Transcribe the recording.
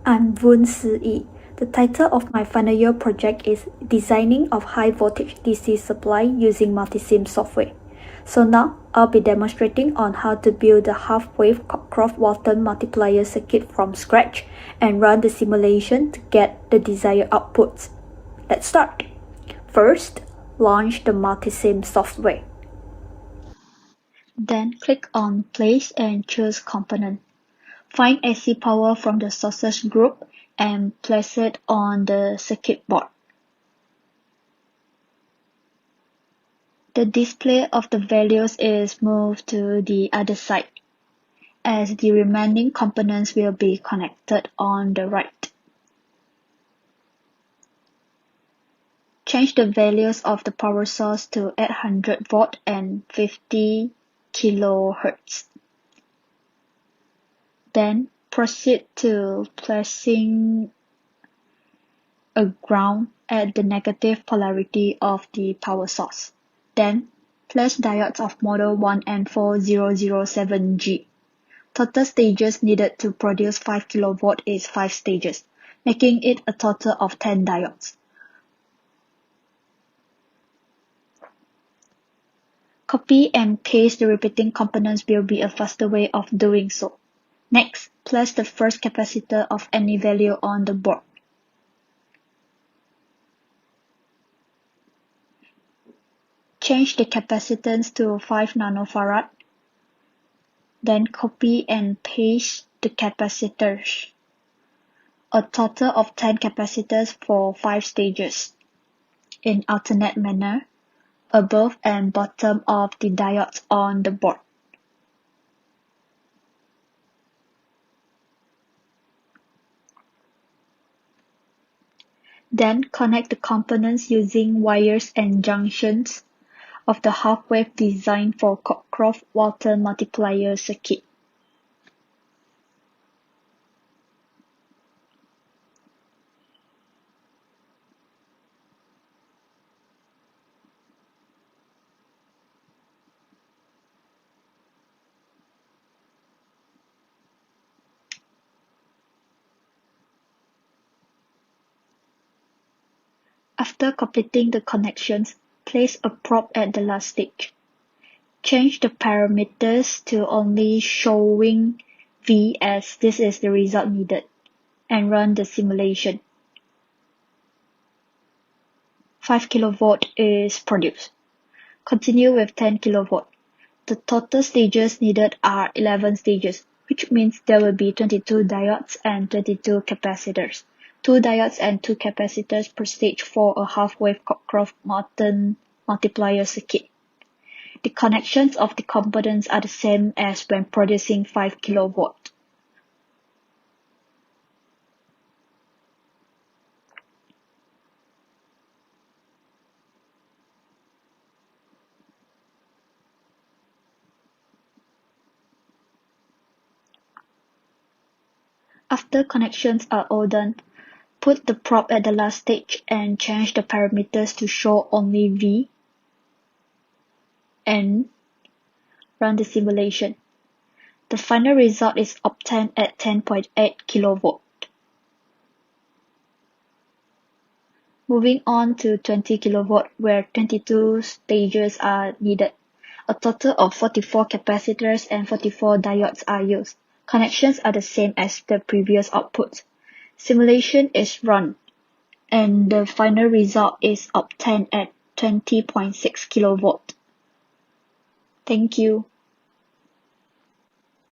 I'm Vun Si. The title of my final year project is Designing of High Voltage DC Supply using Multisim software. So now, I'll be demonstrating on how to build the half-wave Cockcroft-Walton multiplier circuit from scratch and run the simulation to get the desired outputs. Let's start. First, launch the Multisim software. Then click on Place and choose Component. Find AC power from the sources group and place it on the circuit board. The display of the values is moved to the other side, as the remaining components will be connected on the right. Change the values of the power source to 800 volt and 50 kHz. Then proceed to placing a ground at the negative polarity of the power source. Then, place diodes of model 1N4007G. Total stages needed to produce 5 kV is 5 stages, making it a total of 10 diodes. Copy and paste the repeating components will be a faster way of doing so. Next, place the first capacitor of any value on the board. Change the capacitance to 5 nanofarad. Then copy and paste the capacitors. A total of 10 capacitors for 5 stages, in alternate manner, above and bottom of the diodes on the board. Then connect the components using wires and junctions of the half-wave design for Cockcroft-Walton multiplier circuit. After completing the connections, place a probe at the last stage. Change the parameters to only showing V as this is the result needed, and run the simulation. 5 kV is produced. Continue with 10 kV. The total stages needed are 11 stages, which means there will be 22 diodes and 22 capacitors. 2 diodes and 2 capacitors per stage for a half-wave Cockcroft-Walton multiplier circuit. The connections of the components are the same as when producing 5 kV. After connections are all done, put the probe at the last stage and change the parameters to show only V and run the simulation. The final result is obtained at 10.8 kV. Moving on to 20 kV where 22 stages are needed. A total of 44 capacitors and 44 diodes are used. Connections are the same as the previous outputs. Simulation is run, and the final result is obtained at 20.6 kV. Thank you.